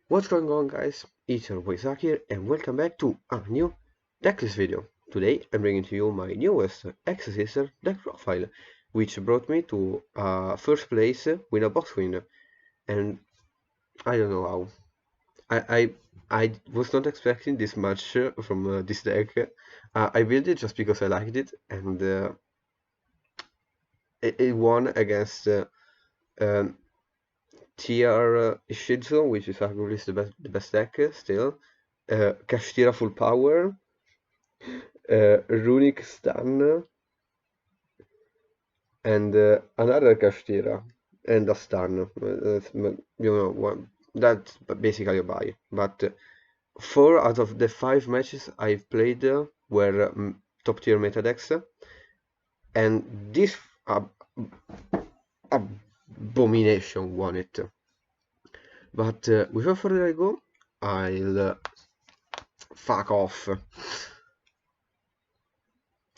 What's going on, guys? It's your boy Zach here and welcome back to a new decklist video. Today I'm bringing to you my newest Exosister deck profile, which brought me to first place with a box win. And I don't know how. I was not expecting this much from this deck. I built it just because I liked it, and it won against um, TR Shizu, which is arguably the best deck still. Kashtira full power, runic stun, and another Kashtira and a stun. That's basically a buy. But 4 out of the 5 matches I've played were top tier meta decks, and this abomination won it. But without further ado, I'll fuck off.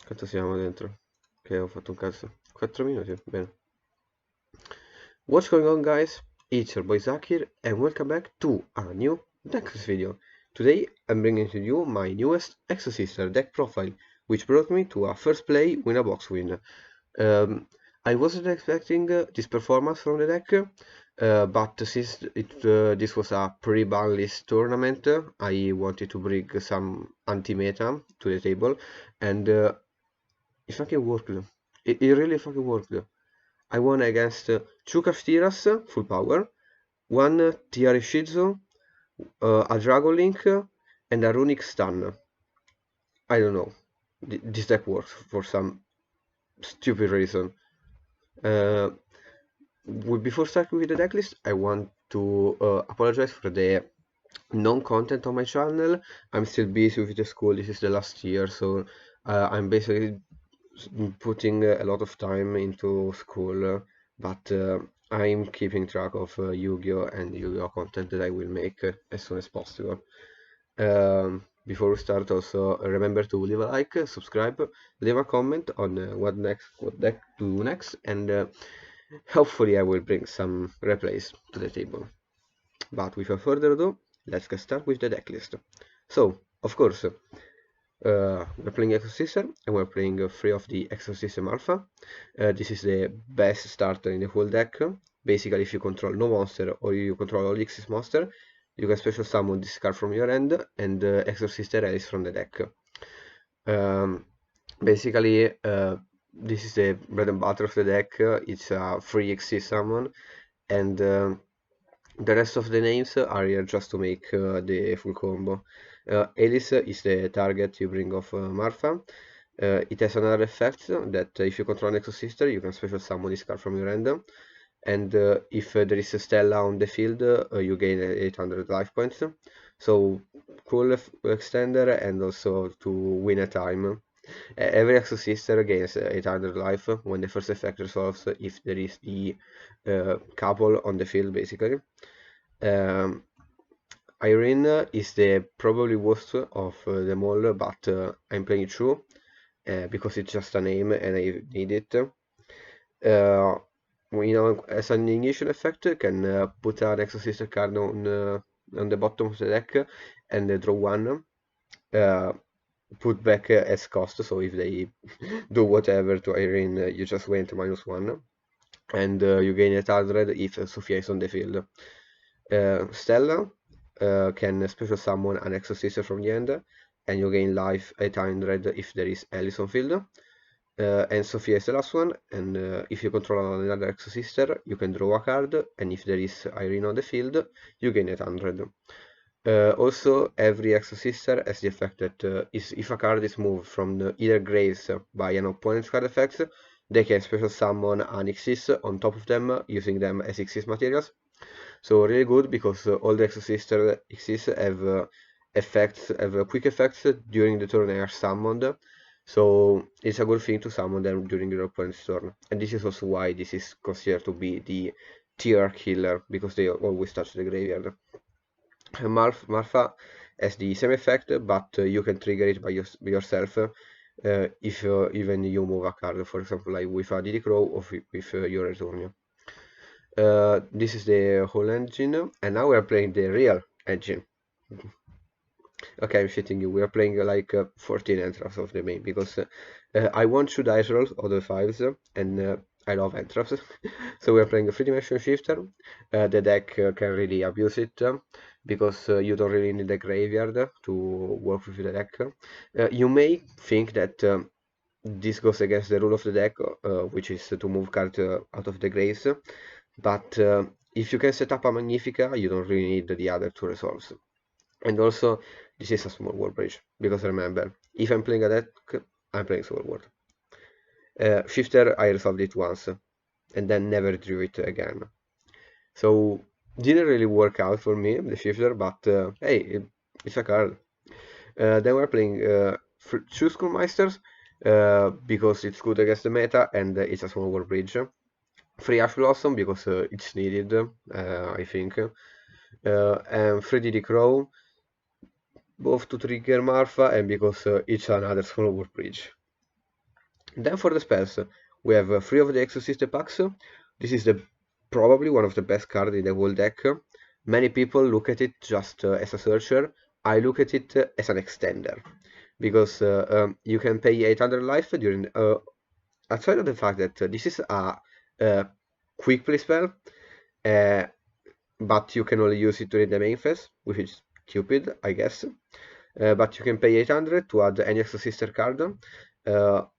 Quanto siamo dentro? Che ho fatto un cazzo. 4 minuti, bene. What's going on, guys? It's your boy Zach here and welcome back to a new decklist video. Today I'm bringing to you my newest Exosister deck profile, which brought me to a first play win a box win. I wasn't expecting this performance from the deck, but since this was a pre-ban list tournament, I wanted to bring some anti-meta to the table, and it fucking worked. It really fucking worked. I won against 2 Kashtiras, full power, 1 TR Shizu, a Dragon Link, and a Runic Stun. I don't know. This deck works for some stupid reason. Before starting with the decklist, I want to apologize for the non-content on my channel. I'm still busy with the school. This is the last year, so I'm basically putting a lot of time into school, but I'm keeping track of Yu-Gi-Oh! And Yu-Gi-Oh! Content that I will make as soon as possible. Before we start, also remember to leave a like, subscribe, leave a comment on what deck to do next, and hopefully I will bring some replays to the table. But without further ado, let's get started with the deck list. So, of course, we're playing Exosister and we're playing 3 of the Exosystem Alpha. This is the best starter in the whole deck. Basically, if you control no monster or you control all Xyz monster, you can special summon this card from your end and Exosister is from the deck. Basically, this is the bread and butter of the deck. It's a free Xyz summon, and the rest of the names are here just to make the full combo. Alice is the target you bring off Marfa. It has another effect that if you control an Exosister, you can special summon this card from your end. And if there is a Stella on the field, you gain 800 life points. So cool extender, and also to win a time. Every Exosister gains 800 life when the first effect resolves if there is the couple on the field, basically. Irene is the probably worst of them all, but I'm playing it through because it's just a name and I need it. As an initial effect, can put an Exosister card on the bottom of the deck and draw one. Put back as cost, so if they do whatever to Irene, you just went -1, and you gain 800 if Sophia is on the field. Stella can special summon an Exosister from the end, and you gain life 800 if there is Alice on field. And Sophia is the last one, and if you control another Exosister, you can draw a card, and if there is Irene on the field, you gain 800. Also, every Exosister has the effect that if a card is moved from either graves by an opponent's card effects, they can special summon an Xyz on top of them, using them as Xyz materials. So really good, because all the Exosister Xyz have quick effects during the turn they are summoned. So it's a good thing to summon them during your opponent's turn. And this is also why this is considered to be the tier killer, because they always touch the graveyard. Marfa has the same effect, but you can trigger it by yourself if even you move a card, for example, like with a Crow or with your Return. This is the whole engine, and now we are playing the real Edgy. Okay, I'm shitting you. We are playing like 14 entraps of the main because I want 2 dice rolls out of 5s and I love entraps. So we are playing a 3-dimension shifter. The deck can really abuse it because you don't really need a graveyard to work with the deck. You may think that this goes against the rule of the deck, which is to move cards out of the graves, but if you can set up a Magnifica, you don't really need the other 2 resolves. And also, this is a small war bridge, because remember, if I'm playing a deck, I'm playing Soul World. Shifter, I resolved it once, and then never drew it again. So, didn't really work out for me, the Shifter, but hey, it's a card. Then we're playing 2 Schoolmeisters, because it's good against the meta, and it's a small war bridge. 3 Ash Blossom, because it's needed, I think. And 3 DD Crow, both to trigger Marfa and because it's another small war bridge. Then for the spells, we have 3 of the Exosister packs. This is probably one of the best cards in the whole deck. Many people look at it just as a searcher. I look at it as an extender because you can pay 800 life during. Outside of the fact that this is a quick play spell, uh, but you can only use it during the main phase, which is stupid, I guess. But you can pay 800 to add any Exosister card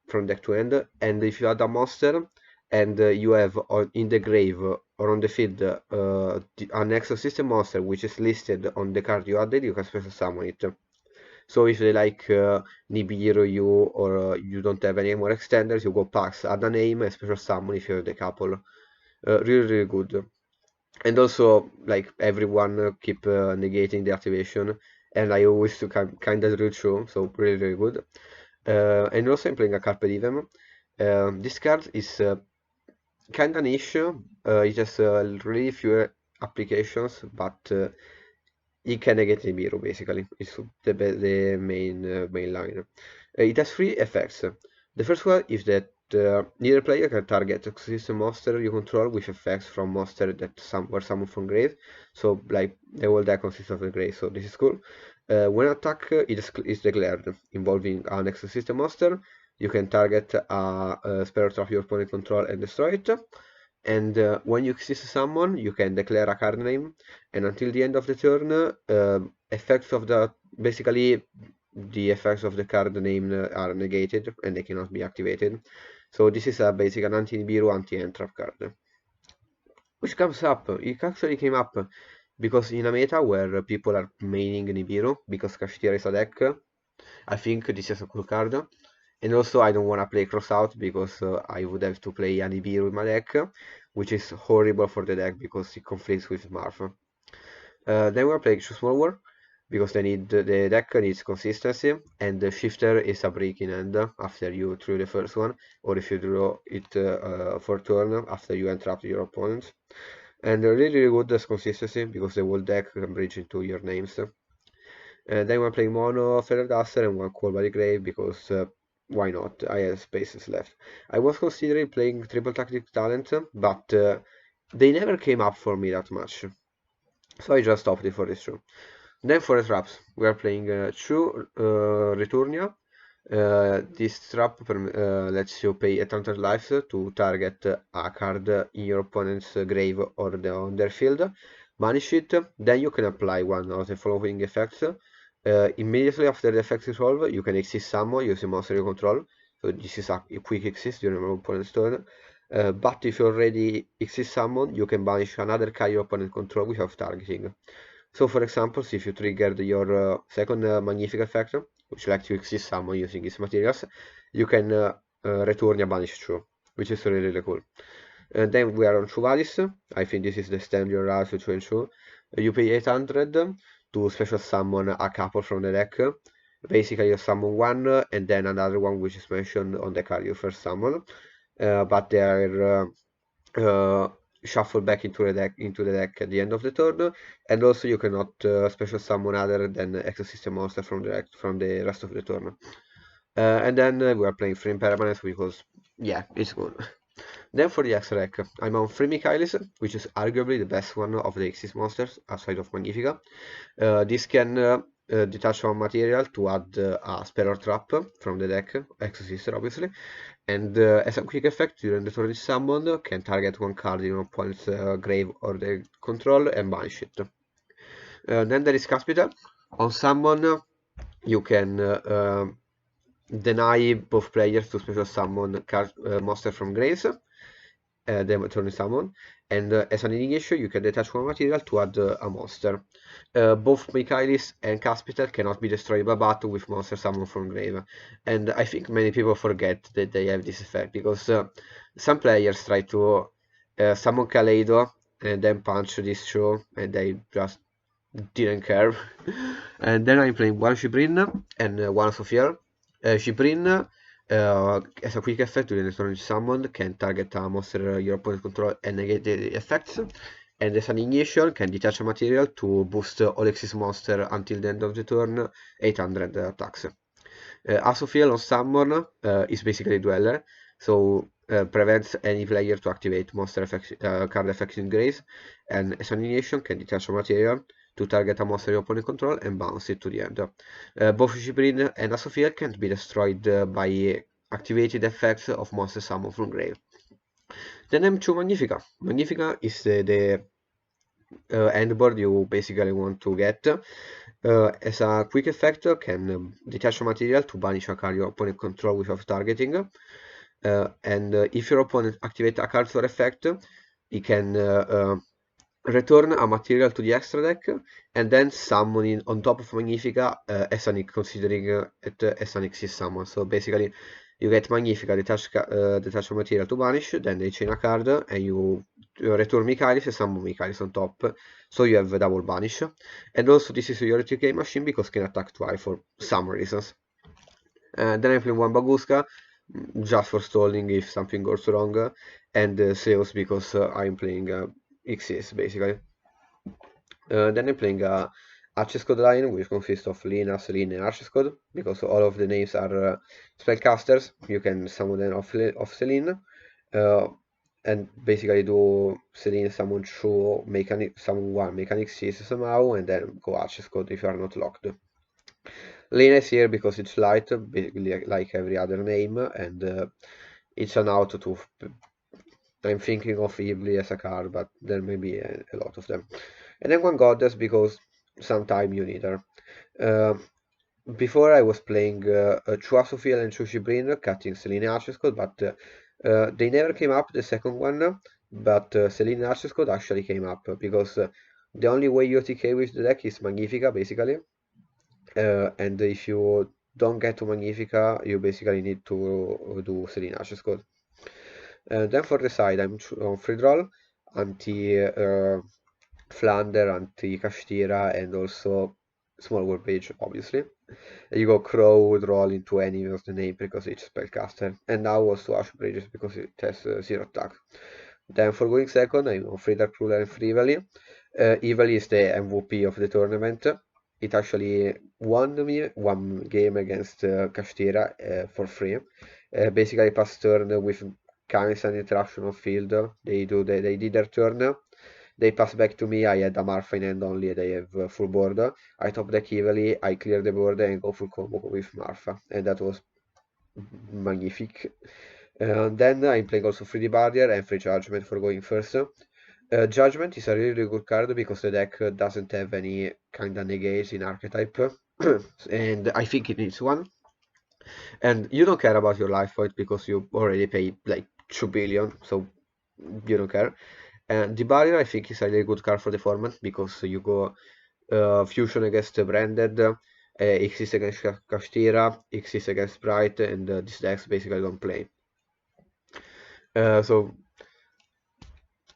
from deck to end, and if you add a monster and you have in the grave or on the field an Exosister monster which is listed on the card you added, you can special summon it. So if they like Nibiru you or you don't have any more extenders, you go packs, add a name and special summon if you have the couple. Really good. And also, like, everyone keep negating the activation, and I always kind of drew through, so really good. And also I'm playing a Carpe Diem. This card is kind of niche. It has really few applications, but it can negate Nibiru basically. It's the main line. It has 3 effects. The first one is that neither player can target a monster you control with effects from monster that were summoned from grave. So like the whole deck consists of the grave, so this is cool. When attack is declared involving an Exosister monster, you can target a spell trap your opponent control and destroy it. And when you exist summon, you can declare a card name, and until the end of the turn, effects of basically the effects of the card name are negated and they cannot be activated. So this is a basic an anti-Nibiru, anti-entrap card. Which comes up, it actually came up because in a meta where people are maining Nibiru, because Kashtira is a deck, I think this is a cool card. And also I don't want to play cross out because I would have to play Nibiru in my deck, which is horrible for the deck because it conflicts with Marth. Then we're playing Choose Small War because the deck needs consistency, and the Shifter is a break-in end after you drew the first one, or if you draw it for turn after you entrap your opponent. And really good as consistency because the whole deck can bridge into your names. Then we're playing mono Feather Duster and one Cold Body Grave because why not? I have spaces left. I was considering playing Triple Tactic Talent, but they never came up for me that much. So I just opted for this two. Then for the traps, we are playing 2 Returnia. This trap lets you pay 800 lives to target a card in your opponent's grave or on their field, banish it, then you can apply one of the following effects. Immediately after the effect is resolved, you can exist summon using monster you control. So this is a quick exist during your opponent's turn. But if you already exist summon, you can banish another card your opponent control without targeting. So for example, if you triggered your second Magnific effect, which lets you exist summon using its materials, you can return a banish true, which is really cool. Then we are on Chuvalis. I think this is the standard route to 2 and 2. You pay 800 to special summon a couple from the deck. Basically, you summon one and then another one which is mentioned on the card you first summon. But they are shuffled back into the deck at the end of the turn, and also you cannot special summon other than Exosister monster from the rest of the turn. And then we are playing Free Impermanence because yeah, it's good. Then for the extra deck, I'm on 3 Michaelis, which is arguably the best one of the Exist monsters, aside of Magnifica. This can detach one material to add a spell or trap from the deck, Exosister obviously, and as a quick effect during the turn is summoned, can target one card in your opponent's grave or the control and banish it. Then there is Caspital. On summon, you can deny both players to special summon monster from graves, the turn is summon, and as an initiation you can detach one material to add a monster. Both Michaelis and Caspital cannot be destroyed by battle with monster summoned from grave, and I think many people forget that they have this effect, because some players try to summon Kaleido and then punch this show, and they just didn't care. And then I'm playing one Shibrin and one Sophiel. Shibrin, as a quick effect during the turn summoned, can target a monster your opponent control and negate the effects. And as an initiation, can detach a material to boost all Exist monster until the end of the turn, 800 attacks. Asophiel on summon is basically a Dweller, so prevents any player to activate monster effects, card effects in grace, and as an initiation can detach a material to target a monster your opponent control and bounce it to the end. Both Shibrin and Asophiel can't be destroyed by activated effects of monster summon from grave. Then M2 Magnifica. Magnifica is the end board you basically want to get. As a quick effect, can detach a material to banish a card your opponent control without targeting. And if your opponent activates a card for effect, he can return a material to the extra deck and then summon it on top of Magnifica, considering it as an Exist summon. So basically you get Magnifica, detach a material to banish, then they chain a card and you return Michaelis and summon Michaelis on top, so you have a double banish. And also this is your 3K machine because can attack twice for some reasons. Then I play one Baguska just for stalling if something goes wrong, and Zeus because I'm playing Xyz basically. Then I'm playing Arches Code line, which consists of Lina, Celine, and Arches Code, because all of the names are spellcasters. You can summon them off Celine, and basically do Celine summon through summon one mechanic Xyz somehow, and then go Arches Code if you are not locked. Lina is here because it's light, basically like every other name, and it's an auto to. I'm thinking of Ibli as a card, but there may be a lot of them. And then one Goddess because sometime you need her. Before I was playing Chuasophiel and Chushibrin, cutting Selene Arches Code, but they never came up, the second one, but Selene Arches Code actually came up, because the only way you TK with the deck is Magnifica, basically. And if you don't get to Magnifica, you basically need to do Selene Arches Code. Then for the side, I'm on free roll, anti-Flander, anti-Kashtira, and also small world page, obviously. You go Crow, draw into any of the name because it's spellcaster, and now also Ash Bridges because it has 0 attack. Then for going second, I'm on free Dark Ruler and free Ivali. Ivali is the MVP of the tournament. It actually won me one game against Kashtira for free. Basically, pass turn with Canis and interaction on field. They did their turn. They pass back to me. I had a Marfa in hand only. They have full board. I top deck Ivali. I clear the board and go full combo with Marfa, and that was magnifique. Then I'm playing also 3D Barrier and Free Judgment for going first. Judgment is a really good card because the deck doesn't have any kind of negates in archetype, and I think it needs one. And you don't care about your life point because you already paid like 2 billion, so you don't care. And the Barrier I think is a really good card for the format because you go Fusion against Branded, Exist against Kashtira, Exist against Sprite, and these decks basically don't play.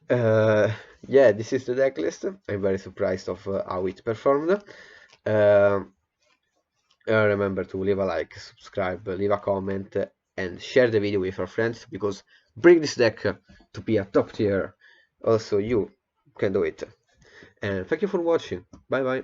Yeah, this is the deck list. I'm very surprised of how it performed. Remember to leave a like, subscribe, leave a comment, and share the video with your friends, because bring this deck to be a top tier. Also, you can do it. And thank you for watching. Bye bye.